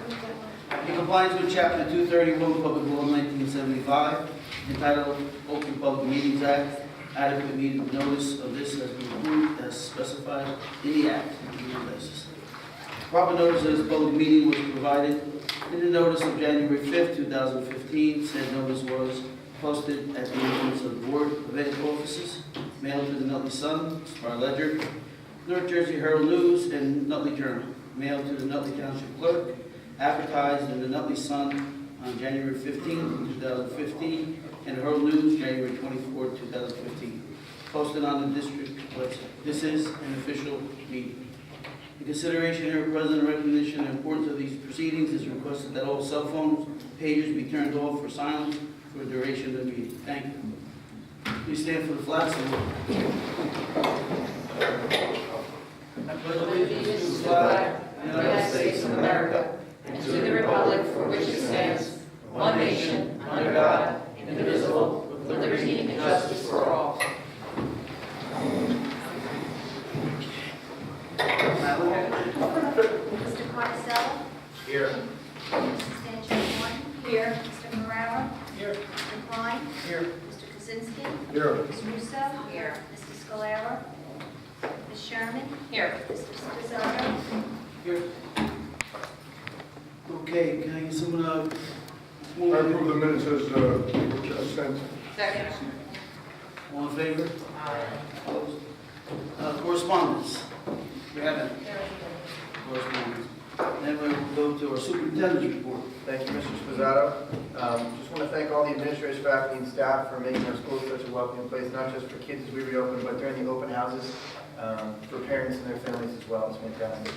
In compliance with Chapter 231, Public Law 1975, entitled Open Public Meetings Act, adequate meeting notice of this has been approved as specified in the Act. Proper notice of this public meeting was provided in the notice of January 5th, 2015. Said notice was posted at the entrance of the Board of Ed offices, mailed to the Nutley Sun, Star Ledger, North Jersey Herald News, and Nutley Journal, mailed to the Nutley Township Clerk, advertised in the Nutley Sun on January 15, 2015, and the Herald News, January 24, 2015, posted on the district website. This is an official meeting. In consideration here, President, recognition and importance of these proceedings, is requested that all cell phones, pages be turned off for silence for the duration of the meeting. Thank you. Please stand for the flag salute. I pledge allegiance to the flag of the United States of America and to the republic for which it stands, one nation, under God, indivisible, with liberty and justice for all. Mr. Cardicello? Here. Mrs. Stanchione? Here. Mr. Ferrara? Here. Mr. Klein? Here. Mr. Kaczynski? Here. Ms. Russo? Here. Mr. Scalera? Ms. Sherman? Here. Mr. Pizzaro? Here. Okay, can I get someone I approve the minutes as sent. Second. all in favor? Opposed? Correspondence. We have it. Correspondence. Then we'll go to our superintendent's report. Thank you, Mr. Spizzato. Just want to thank all the administrators, faculty, and staff for making our schools such a welcoming place, not just for kids as we reopen, but during the open houses, for parents and their families as well. It's fantastic.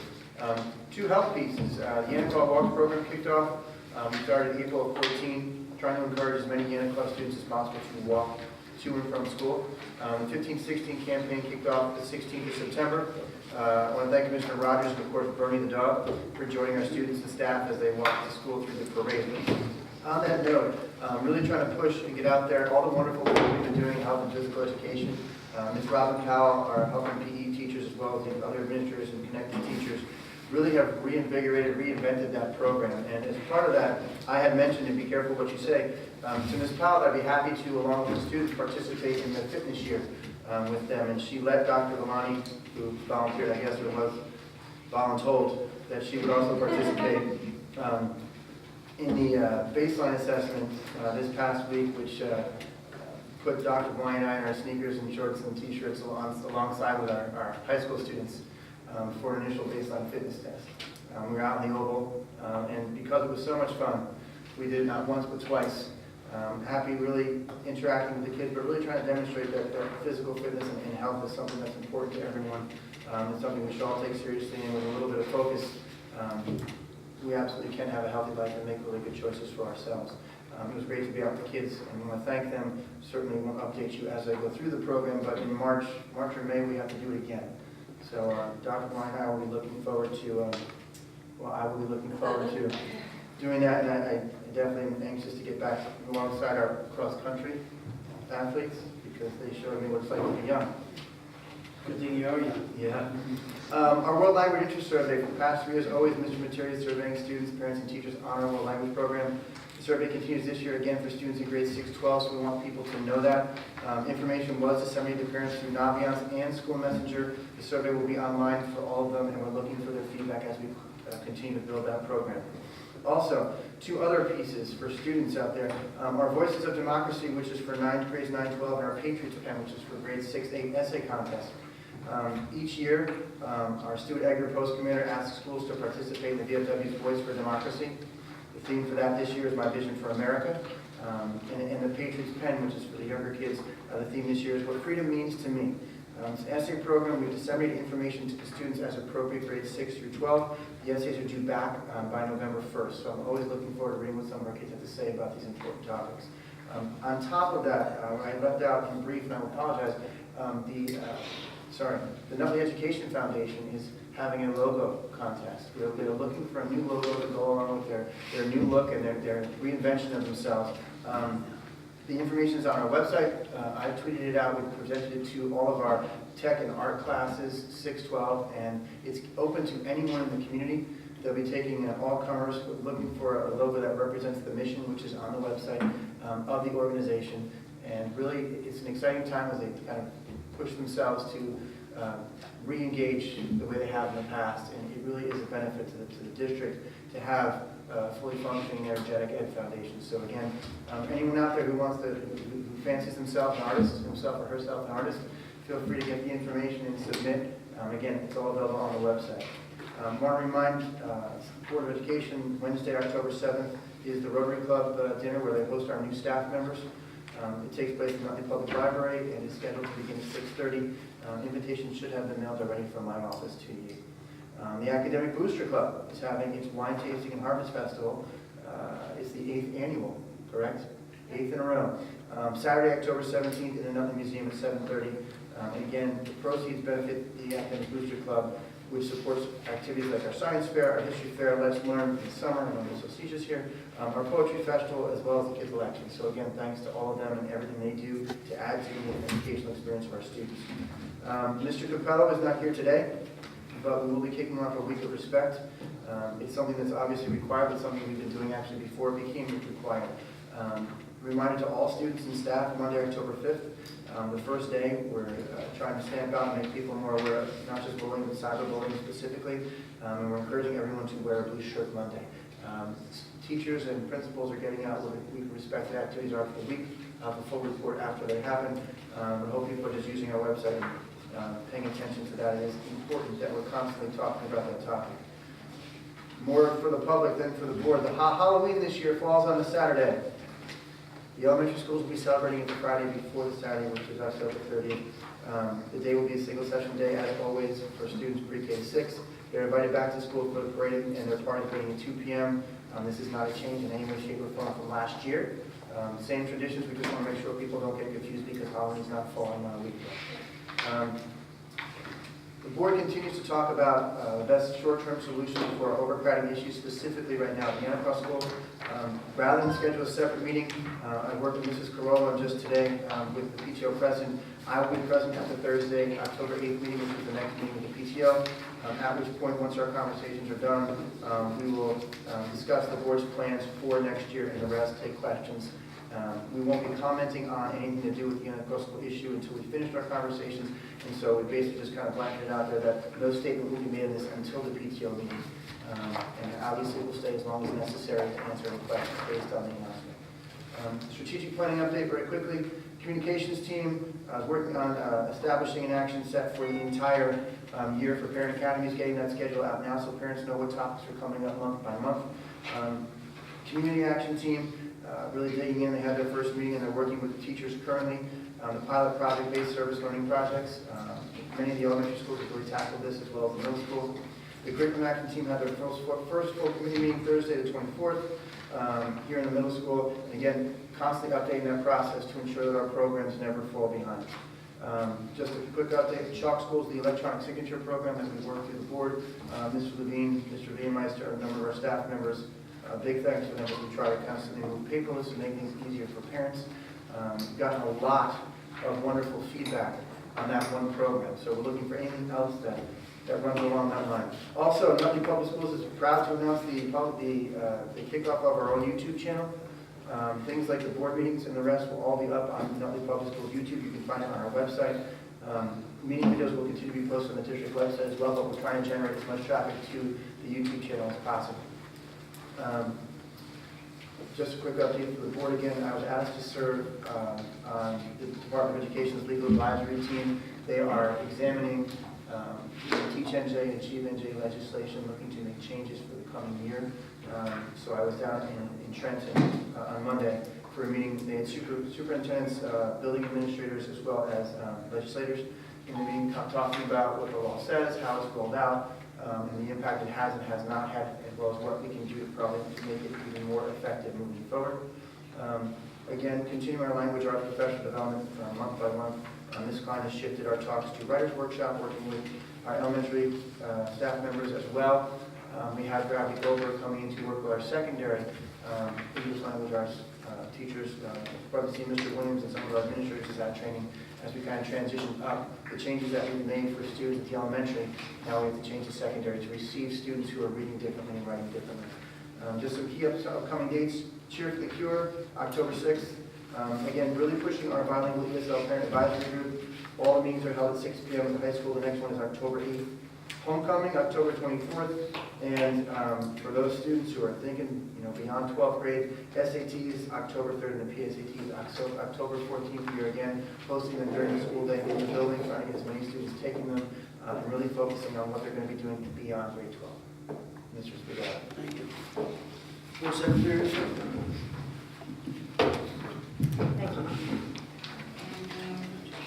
Two health pieces. The Anna Club Walk program kicked off. We started April 14, trying to encourage as many Anna Club students as possible to walk to and from school. The 15-16 campaign kicked off the 16th of September. I want to thank Commissioner Rogers and, of course, Bernie the dog for joining our students and staff as they walk to school through the parade. On that note, really trying to push and get out there all the wonderful work we've been doing in health and physical education. Ms. Robin Powell, our health and PE teachers, as well as the other administrators and connected teachers, really have reinvigorated, reinvented that program. And as part of that, I had mentioned, and be careful what you say, to Ms. Powell, I'd be happy to, along with the students, participate in the fitness year with them. And she let Dr. Lamani, who volunteered, I guess it was voluntold, that she would also participate in the baseline assessment this past week, which put Dr. Blaine and I in our sneakers and shorts and t-shirts alongside with our high school students for an initial baseline fitness test. We were out in the Oval, and because it was so much fun, we did it not once but twice. Happy really interacting with the kids, but really trying to demonstrate that physical fitness and health is something that's important to everyone. It's something we should all take seriously, and with a little bit of focus, we absolutely can have a healthy life and make really good choices for ourselves. It was great to be out with the kids, and we want to thank them. Certainly won't update you as I go through the program, but in March or May, we have to do it again. So Dr. Blaine and I will be looking forward to, I will be looking forward to doing that, and I definitely am anxious to get back alongside our cross-country athletes because they showed me what it's like to be young. Good thing you are young. Yeah. Our World Language Interest Survey for the past 3 years, always Mr. Material surveying students, parents, and teachers on our World Language program. The survey continues this year again for students in grades 6-12, so we want people to know that. Information was disseminated to parents through Naviance and School Messenger. The survey will be online for all of them, and we're looking for their feedback as we continue to build that program. Also, 2 other pieces for students out there. Our Voices of Democracy, which is for grades 9-12, and our Patriots Pen, which is for grades 6-8 essay contest. Each year, our Stuart Edgar Post Commander asks schools to participate in the VFW's Voice for Democracy. The theme for that this year is My Vision for America. And the Patriots Pen, which is for the younger kids, the theme this year is What Freedom Means to Me. It's an essay program. We've disseminated information to the students as appropriate, grades 6-12. The essays are due back by November 1st, so I'm always looking forward to reading what some of our kids have to say about these important topics. On top of that, I left out in brief, and I apologize, the Nutley Education Foundation is having a logo contest. They're looking for a new logo to go along with their new look and their reinvention of themselves. The information is on our website. I tweeted it out. We presented it to all of our tech and art classes, 6-12, and it's open to anyone in the community. They'll be taking all comers, looking for a logo that represents the mission, which is on the website of the organization. And really, it's an exciting time as they kind of push themselves to re-engage the way they have in the past. And it really is a benefit to the district to have fully functioning, energetic Ed Foundation. So again, anyone out there who wants to, who fancies themselves an artist, himself or herself an artist, feel free to get the information and submit. Again, it's all available on the website. I want to remind Board of Education, Wednesday, October 7th, is the Rotary Club dinner where they host our new staff members. It takes place in the Nutley Public Library and is scheduled to begin at 6:30. Invitations should have been mailed already from my office to you. The Academic Booster Club is having its Wine Tasting and Harvest Festival. It's the 8th annual, correct? 8th in a row. Saturday, October 17th in the Nutley Museum at 7:30. And again, the proceeds benefit the Academic Booster Club, which supports activities like our science fair, our history fair, Let's Learn in the summer, and also Cecia's here, our poetry festival, as well as the kids' election. So again, thanks to all of them and everything they do to add to the educational experience of our students. Mr. Capello is not here today, but we will be kicking off a week of respect. It's something that's obviously required, but something we've been doing actually before it became required. Reminder to all students and staff, Monday, October 5th, the first day, we're trying to stamp out and make people more aware of not just bullying, but cyberbullying specifically, and we're encouraging everyone to wear a blue shirt Monday. Teachers and principals are getting out what we respect the activities are for the week, the full report after they happen. We hope people are just using our website and paying attention to that. It is important that we're constantly talking about that topic. More for the public than for the board. The Halloween this year falls on a Saturday. The elementary schools will be celebrating it the Friday before the Saturday, which is October 30th. The day will be a single session day, as always, for students pre-K to 6. They're invited back to school for the parade, and their party beginning at 2 p.m. This is not a change in any way, shape, or form from last year. Same traditions, we just want to make sure people don't get confused because Halloween is not falling on a weekday. The board continues to talk about the best short-term solutions for our overcrowding issues, specifically right now at the Anacross School. Rather than schedule a separate meeting, I worked with Mrs. Corolla just today with the PTO president. I will be present at the Thursday, October 8th meeting, which is the next meeting with the PTO, at which point, once our conversations are done, we will discuss the board's plans for next year and the rest, take questions. We won't be commenting on anything to do with the Anacross School issue until we finish our conversations, and so we basically just kind of blanketed out there that no statement will be made in this until the PTO meeting. And obviously we'll stay as long as necessary to answer any questions based on the announcement. Strategic planning update very quickly. Communications team is working on establishing an action set for the entire year for Parent Academies, getting that schedule out now so parents know what topics are coming up month by month. Community action team, really digging in. They had their first meeting and they're working with the teachers currently. The pilot project-based service learning projects. Many of the elementary schools have really tackled this as well as the middle schools. The curriculum action team had their first full committee meeting Thursday the 24th here in the middle school. And again, constantly updating that process to ensure that our programs never fall behind. Just a quick update, Chalk Schools, the electronic signature program that we worked through the board. Mr. Levine, Mr. Veemeister, a number of our staff members. Big thanks to them as we try to constantly move paperless and make things easier for parents. We've gotten a lot of wonderful feedback on that one program, so we're looking for anything else that runs along that line. Also, Nutley Public Schools is proud to announce the kickoff of our own YouTube channel. Things like the board meetings and the rest will all be up on Nutley Public Schools YouTube. You can find it on our website. Meeting videos will continue to be posted on the district website as well, but we're trying to generate as much traffic to the YouTube channel as possible. Just a quick update for the board again. I was asked to serve on the Department of Education's legal advisory team. They are examining Teach NJ and Achieve NJ legislation, looking to make changes for the coming year. So I was down in Trenton on Monday for a meeting. They had superintendents, building administrators, as well as legislators in the meeting talking about what the law says, how it's rolled out, and the impact it has and has not had, as well as what we can do probably to make it even more effective moving forward. Again, continuing our language arts professional development month by month. This client has shifted our talks to writers workshop, working with our elementary staff members as well. We have Bradley Goldberg coming in to work with our secondary English language arts teachers. Probably see Mr. Williams and some of our administrators is at training as we kind of transition up, the changes that we've made for students at the elementary, now we have to change the secondary to receive students who are reading differently and writing differently. Just some key upcoming dates: Cheer for the Cure, October 6th. Again, really pushing our bilingual ESL parent advisory group. All the meetings are held at 6 p.m. at the high school. The next one is October 8th. Homecoming, October 24th. And for those students who are thinking, beyond 12th grade, SATs, October 3rd, and the PSATs, October 14th. We are again hosting them during the school day in the building, trying to get as many students taking them, and really focusing on what they're going to be doing beyond grade 12. Mr. Spagata. Thank you. Board Secretary, sir. Thank you.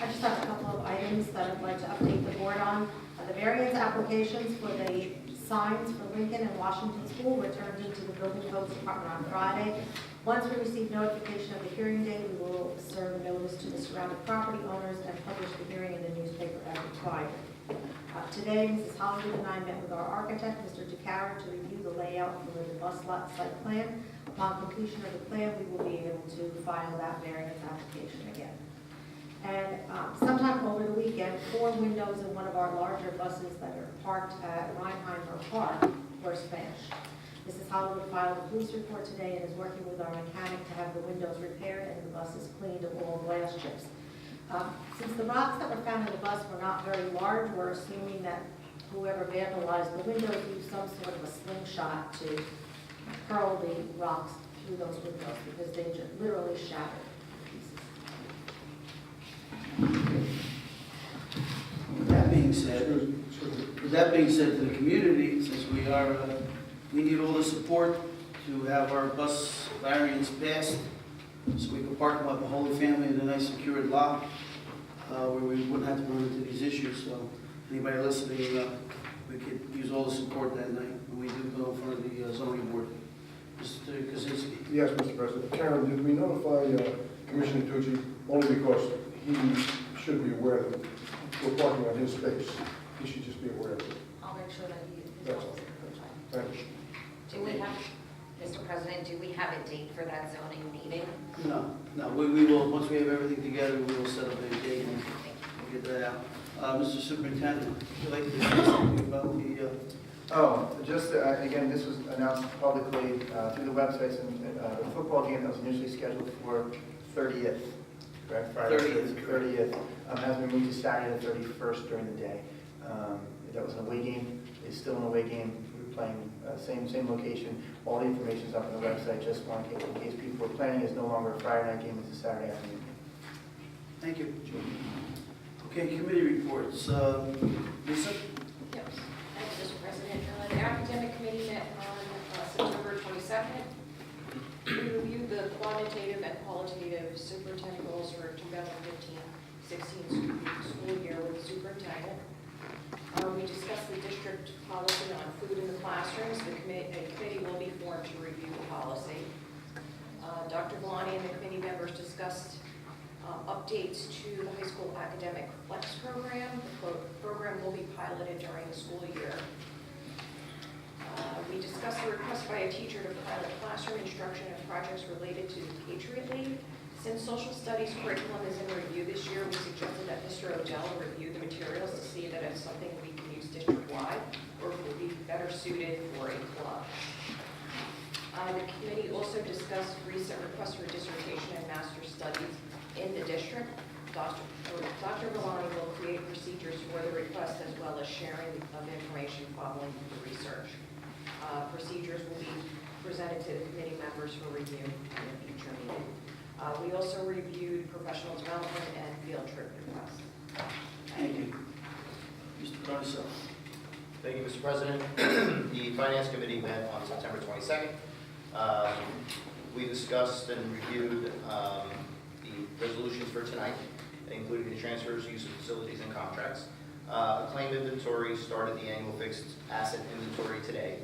I just have a couple of items that I'd like to update the board on. The variance applications for the signs for Lincoln and Washington School were turned into the Building Codes Department on Friday. Once we receive notification of the hearing date, we will serve notice to the surrounding property owners and publish the hearing in the newspaper as required. Today, Mrs. Hollywood and I met with our architect, Mr. DeCara, to review the layout for the bus lot site plan. Upon completion of the plan, we will be able to file that variance application again. And sometime over the weekend, 4 windows in one of our larger buses that are parked at Reinheimer Park were smashed. Mrs. Hollywood filed a police report today and is working with our mechanic to have the windows repaired and the buses cleaned of all glass chips. Since the rocks that were found in the bus were not very large, we're assuming that whoever vandalized the windows used some sort of a slingshot to hurl the rocks through those windows because they just literally shattered to pieces. With that being said, to the community, since we need all the support to have our bus variance passed, so we can park them like the Holy Family in a nice secured lot, where we wouldn't have to run into these issues. So anybody listening, we could use all the support that night when we do go in front of the zoning board. Mr. Kaczynski. Yes, Mr. President. Karen, did we notify Commissioner Tucci only because he should be aware that we're parking on his space? He should just be aware of it. I'll make sure that he is That's also Thank you. Do we have, Mr. President, do we have a date for that zoning meeting? No, we will, once we have everything together, we will set up a date and we'll get that out. Mr. Superintendent, would you like to say something about the, Again, this was announced publicly through the websites, and the football game that was initially scheduled for 30th, correct? Friday, 30th, has been moved to Saturday the 31st during the day. That was an away game. It's still an away game. We're playing same location. All the information's up on the website, just in case people are planning. It's no longer a Friday night game, it's a Saturday afternoon game. Thank you. Okay, committee reports. Lisa? Yes. Thanks, Mr. President. The academic committee met on September 22nd. We reviewed the quantitative and qualitative superintendent goals for 2015-16 school year with the superintendent. We discussed the district policy on food in the classrooms. A committee will be formed to review the policy. Dr. Vellani and the committee members discussed updates to the high school academic flex program. The program will be piloted during the school year. We discussed the request by a teacher to pilot classroom instruction and projects related to the Patriot League. Since social studies curriculum is in review this year, we suggested that Mr. Odell review the materials to see that it's something we can use district-wide or if it would be better suited for a club. The committee also discussed recent requests for dissertation and master's studies in the district. Dr. Vellani will create procedures for the request as well as sharing of information following the research. Procedures will be presented to the committee members for review in a future meeting. We also reviewed professional development and field trip requests. Thank you. Mr. Carnasell. Thank you, Mr. President. The Finance Committee met on September 22nd. We discussed and reviewed the resolutions for tonight, including the transfers, use of facilities, and contracts. Claim inventory started the annual fixed asset inventory today.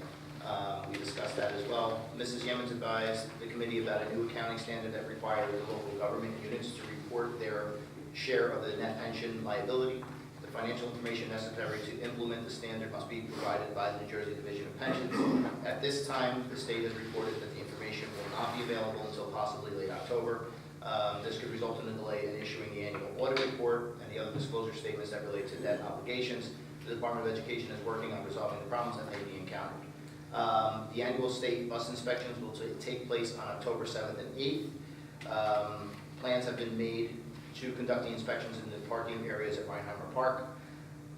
We discussed that as well. Mrs. Yemen's advised the committee about a new accounting standard that requires local government units to report their share of the net pension liability. The financial information necessary to implement the standard must be provided by the New Jersey Division of Pensions. At this time, the state has reported that the information will not be available until possibly late October. This could result in a delay in issuing the annual audit report and the other disclosure statements that relate to debt obligations. The Department of Education is working on resolving the problems that may be encountered. The annual state bus inspections will take place on October 7th and 8th. Plans have been made to conduct the inspections in the parking areas at Reinheimer Park.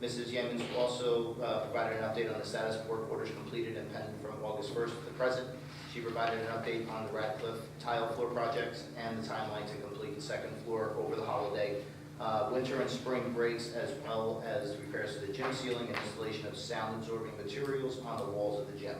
Mrs. Yeomans also provided an update on the status of work orders completed and pending from August 1st to the present. She provided an update on the Radcliffe tile floor projects and the timeline to complete the second floor over the holiday. Winter and spring breaks, as well as repairs to the gym ceiling and installation of sound-absorbing materials on the walls of the gym.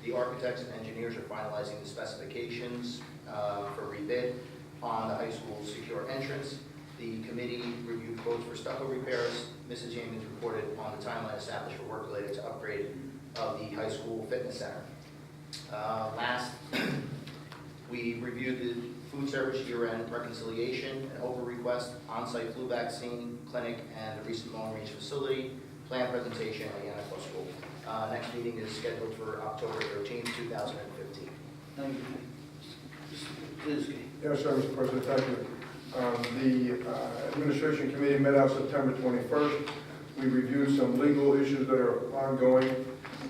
The architects and engineers are finalizing the specifications for rebid on the high school secure entrance. The committee reviewed quotes for stucco repairs. Mrs. Yeomans reported on the timeline established for work related to upgrade of the high school fitness center. Last, we reviewed the food service year-end reconciliation and over request, on-site flu vaccine clinic, and the recent long-range facility plan presentation at Yannick School. Next meeting is scheduled for October 13th, 2015. Thank you. Mr. Kaminsky. Yes, sir, Mr. President, thank you. The Administration Committee met on September 21st. We reviewed some legal issues that are ongoing.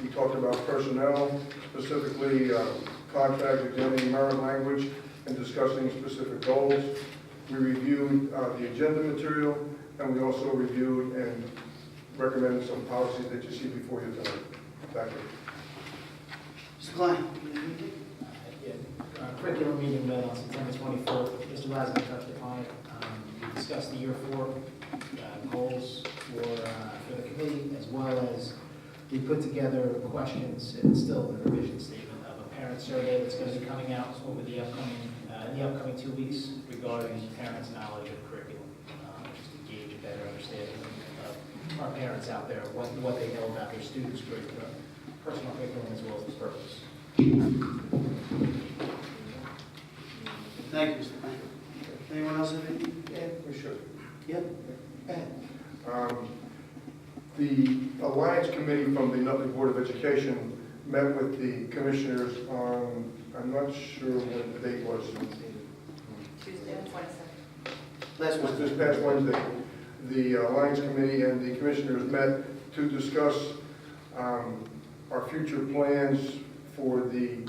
We talked about personnel, specifically contract examining merit language and discussing specific goals. We reviewed the agenda material, and we also reviewed and recommended some policies that you see before you tonight. Thank you. Mr. Klein. Curriculum meeting met on September 24th. Mr. Lassman touched upon it. We discussed the year 4 goals for the committee, as well as we put together questions and still the revision statement of a parent survey that's going to be coming out over the upcoming 2 weeks regarding parents' knowledge of curriculum, just to gauge a better understanding of our parents out there, what they know about their students' curriculum, personal curriculum, as well as the purpose. Thank you, Mr. Klein. Anyone else have anything? Yeah, we should. Yep. Go ahead. The Alliance Committee from the Nutley Board of Education met with the commissioners on, I'm not sure what the date was. Tuesday, the 22nd. Last one. This past Wednesday. The Alliance Committee and the commissioners met to discuss our future plans for the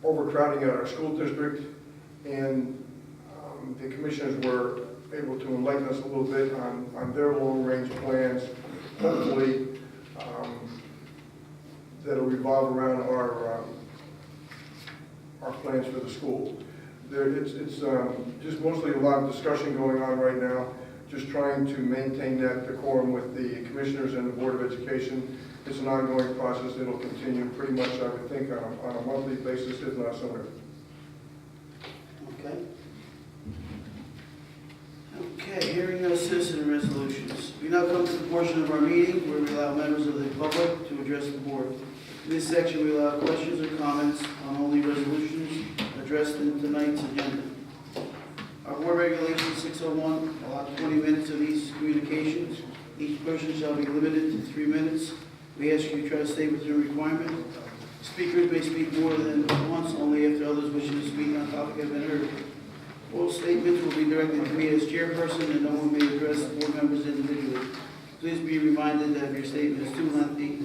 overcrowding at our school district, and the commissioners were able to enlighten us a little bit on their long-range plans, hopefully that'll revolve around our plans for the school. It's just mostly a lot of discussion going on right now, just trying to maintain that decorum with the commissioners and the Board of Education. It's an ongoing process. It'll continue pretty much, I would think, on a monthly basis, if not sooner. Okay. Okay, hearing no citizen resolutions. We now come to the portion of our meeting where we allow members of the public to address the board. In this section, we allow questions or comments on only resolutions addressed in tonight's agenda. Our board regulation 601 allows 20 minutes of each communication. Each person shall be limited to 3 minutes. We ask you to try to stay within the requirement. Speakers may speak more than once, only after others wishing to speak on topic have been heard. All statements will be directed to me as chairperson, and no one may address board members individually. Please be reminded that if your statement is too lengthy,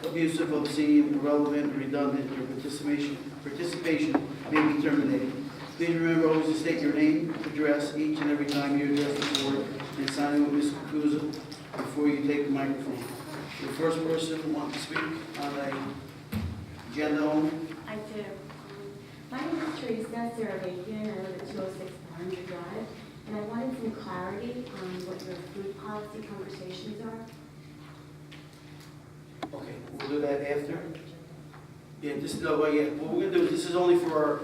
abusive, obscene, irrelevant, redundant, your participation may be terminated. Please remember always to state your name, address each and every time you address the board, and sign in with Ms. Kukuza before you take the microphone. The first person who wants to speak on the agenda only. I do. My name is Teresa Sarabakian. I live at 206 Barringer Drive, and I wanted some clarity on what your food policy conversations are. Okay, we'll do that after. Yeah, what we're gonna do is, this is only for our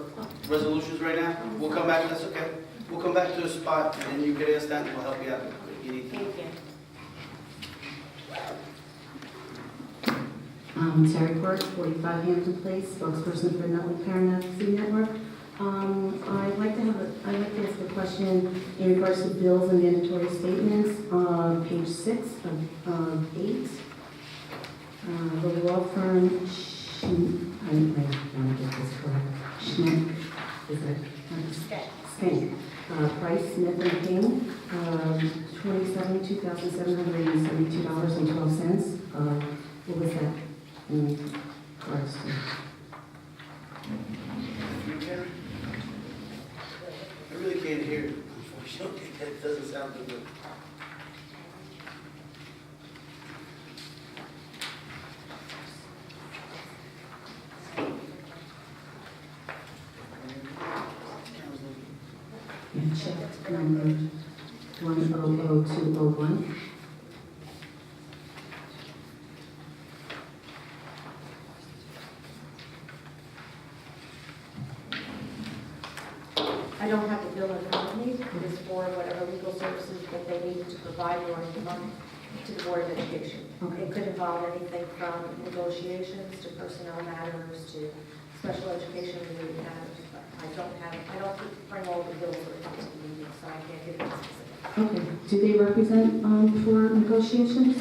resolutions right now. We'll come back, that's okay. We'll come back to a spot, and then you can ask that, and we'll help you out if you need to. Thank you. Terry Quirk, 45 Hampton Place, spokesperson for Nutley Parent Advocacy Network. I'd like to ask a question in regards to bills and mandatory statements on page 6 of 8. The law firm, I want to get this correct, Schmidt, is it? Skank. Price, Smith and King, $27,272.12. What was that? Regards to? I really can't hear it, unfortunately. It doesn't sound too good. And check number 100201. I don't have the bill in front of me. It is for whatever legal services that they need to provide during the month to the Board of Education. Okay. It could involve anything from negotiations to personnel matters to special education related matters. But I don't bring all the bills that come to the meeting, so I can't give you specific. Okay. Do they represent for negotiations?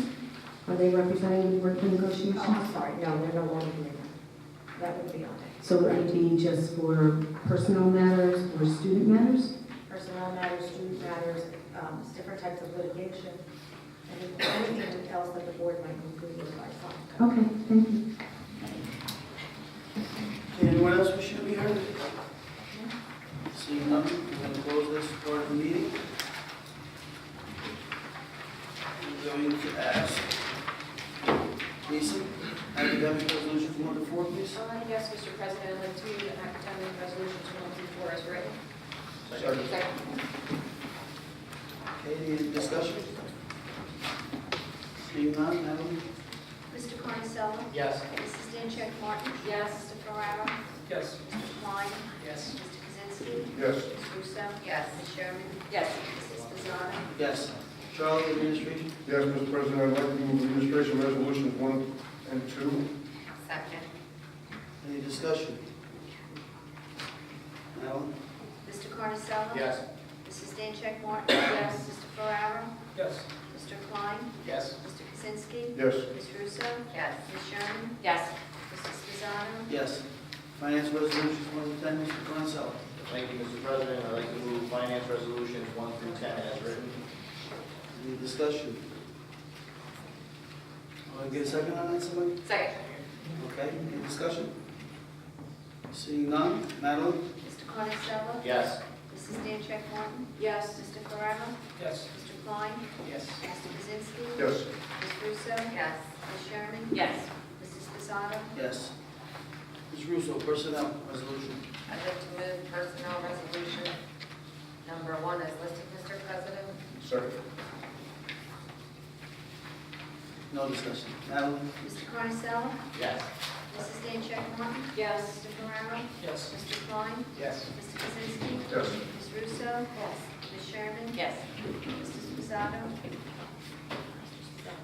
Are they representing the board for negotiations? Oh, I'm sorry, no, they're no longer doing that. That would be on it. So it would be just for personnel matters or student matters? Personnel matters, student matters, different types of litigation, and anything else that the board might include with advice on. Okay, thank you. Anyone else wish to be heard? Seeing none, we're going to close this part of the meeting. I'm going to ask Lisa, academic resolutions 1 to 4, please. Yes, Mr. President, I'd like to move academic resolutions 1 through 4 as written. Second. Okay, any discussion? Seeing none, Natalie? Mr. Carncello? Yes. Mrs. Stancheck Martin? Yes. Mr. Ferrara? Yes. Mr. Klein? Yes. Mr. Kaczynski? Yes. Ms. Russo? Yes. Ms. Sherman? Yes. Mrs. Pizzano? Yes. Charlie, administration? Yes, Mr. President, I'd like to move administration resolutions 1 and 2. Second. Any discussion? Alan? Mr. Carncello? Yes. Mrs. Stancheck Martin? Yes. Mr. Ferrara? Yes. Mr. Klein? Yes. Mr. Kaczynski? Yes. Ms. Russo? Yes. Ms. Sherman? Yes. Mrs. Pizzano? Yes. Finance resolutions 1 to 10, Mr. Carncello? Thank you, Mr. President. I'd like to move finance resolutions 1 through 10 as written. Any discussion? Get a second on that, somebody? Second. Okay, any discussion? Seeing none, Madeline? Mr. Carncello? Yes. Mrs. Stancheck Martin? Yes. Mr. Ferrara? Yes. Mr. Klein? Yes. Mr. Kaczynski? Yes. Ms. Russo? Yes. Ms. Sherman? Yes. Mrs. Pizzano? Yes. Ms. Russo, personnel resolution. I'd like to move personnel resolution number 1 as listed, Mr. President. Second. No discussion. Madeline? Mr. Carncello? Yes. Mrs. Stancheck Martin? Yes. Mr. Ferrara? Yes. Mr. Klein? Yes. Mr. Kaczynski? Yes. Ms. Russo? Yes. Ms. Sherman? Yes. Mrs. Pizzano?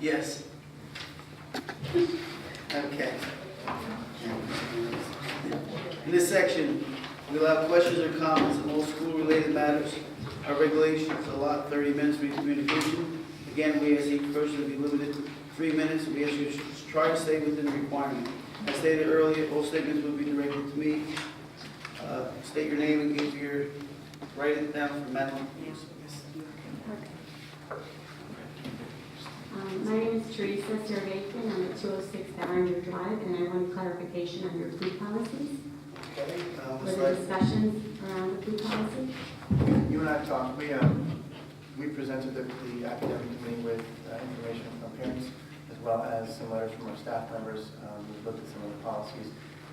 Yes. Okay. In this section, we'll have questions or comments on all school-related matters. Our regulations allot 30 minutes for communication. Again, we ask each person to be limited to 3 minutes. We ask you to try to stay within the requirement. As stated earlier, all statements will be directed to me. State your name and give your, write it down for Madeline. My name is Teresa Servatian. I'm at 206 Barringer Drive, and I want clarification on your food policies. Okay, Were looks there like, discussions around the food policy? You and I talked, we presented the academic committee with information from parents as well as some letters from our staff members. We looked at some of the policies.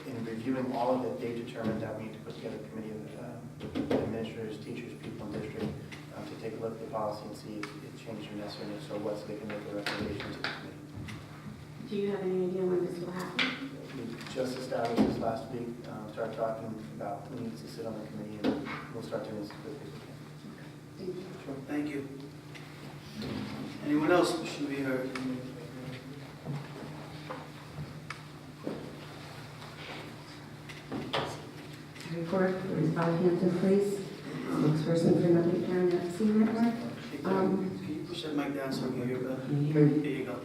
In reviewing all of it, they determined that we need to put together a committee of administrators, teachers, people in district to take a look at the policy and see if changes are necessary, and if so what, so they can make a recommendation to the committee. Do you have any idea when this will happen? We just established this last week, started talking about who needs to sit on the committee, and we'll start doing this as quickly as we can. Thank you. sure, thank you. Anyone else should be heard? Report for Hampton Place, spokesperson for Nutley Parent FC Network. Can you push that mic down so we can hear better? Can you hear me? There you go.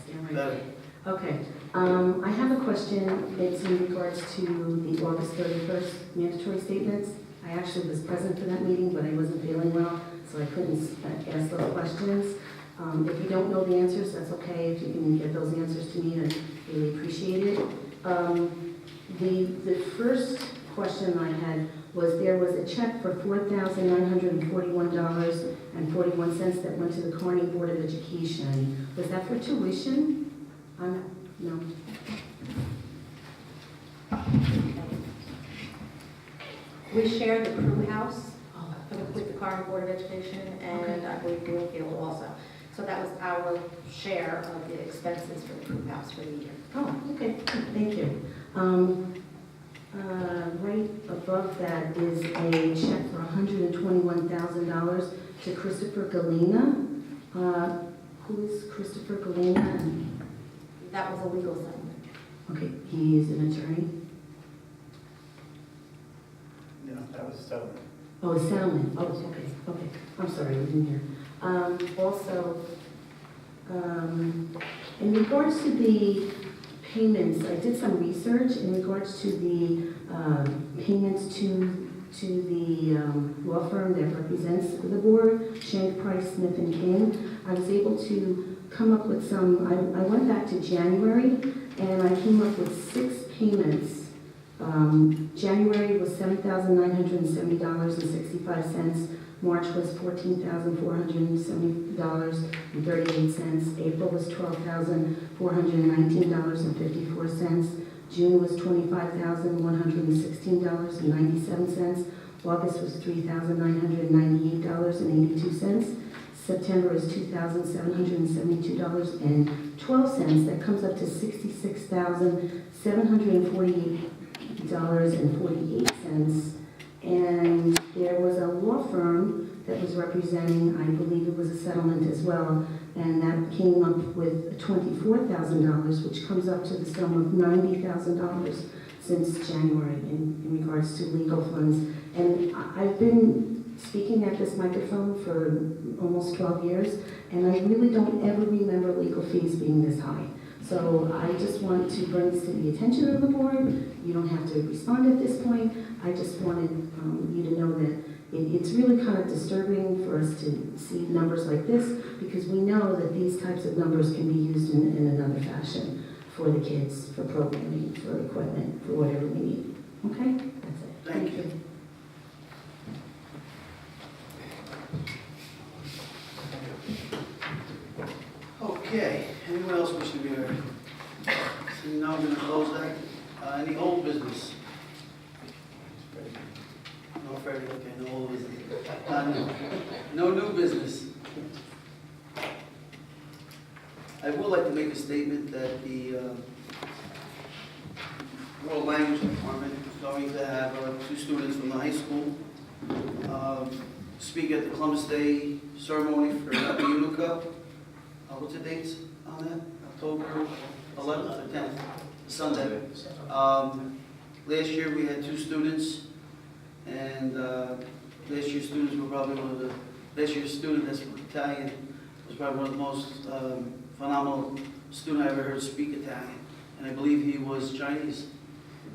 Stand right Better. there. Okay, I have a question. It's in regards to the August 31st mandatory statements. I actually was present for that meeting, but I wasn't feeling well, so I couldn't ask those questions. If you don't know the answers, that's okay. If you can get those answers to me, I'd really appreciate it. The first question I had was there was a check for $4,941.41 that went to the Kearney Board of Education. Was that for tuition? No. We share the crew house with the Kearney Board of Education and I believe Greenfield also. So that was our share of the expenses for the crew house for the year. Oh, okay, thank you. Right above that is a check for $121,000 to Christopher Galena. Who is Christopher Galena? That was a legal settlement. Okay, he is an attorney. No, that was a settlement. Oh, a settlement. Oh, okay. I'm sorry, I didn't hear. Also, in regards to the payments, I did some research in regards to the payments to the law firm that represents the board, Shank Price, Smith and King. I was able to come up with some, I went back to January and I came up with 6 payments. January was $7,970.65. March was $14,470.38. April was $12,419.54. June was $25,116.97. August was $3,998.82. September is $2,772.12. That comes up to $66,748.48. And there was a law firm that was representing, I believe it was a settlement as well, and that came up with $24,000, which comes up to the sum of $90,000 since January in regards to legal funds. And I've been speaking at this microphone for almost 12 years, and I really don't ever remember legal fees being this high. So I just want to bring this to the attention of the board. You don't have to respond at this point. I just wanted you to know that it's really kind of disturbing for us to see numbers like this, because we know that these types of numbers can be used in another fashion for the kids, for programming, for equipment, for whatever we need. Okay? That's it. Thank you. Okay, anyone else wishing to be heard? Seeing none, we're going to close that. Any old business? No, Freddie, okay, no old business. No new business. I would like to make a statement that the World Language Department is going to have 2 students from the high school speak at the Columbus Day ceremony for Nutley Unico. What's the dates on that? October 11th or 10th? Sunday. Last year we had 2 students, and last year's students were probably last year's student that's Italian was probably one of the most phenomenal students I ever heard speak Italian. And I believe he was Chinese.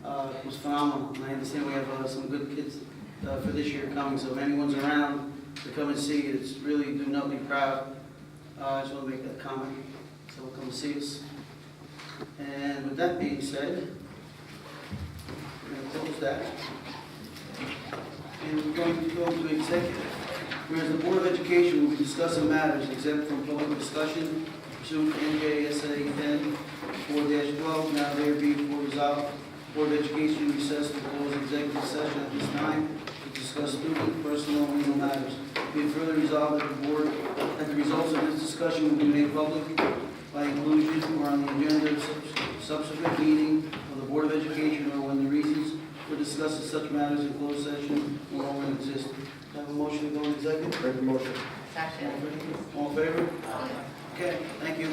It was phenomenal. And I understand we have some good kids for this year coming, so if anyone's around to come and see it, it's really do Nutley proud. I just want to make that comment, so come and see us. And with that being said, we're going to close that. And we're going to go to executive. Whereas the Board of Education will be discussing matters exempt from public discussion pursuant to NJSA 10-4-12, now therefore resolved. Board of Education recessed to close executive session at this time to discuss student, personal, and legal matters. Be it further resolved that the board, that the results of this discussion will be made public by inclusion or on the agenda of subsequent meeting of the Board of Education, or when the reasons for discussing such matters in closed session no longer exist. Have a motion to go into executive? Make the motion. Second. All in favor? Okay, thank you.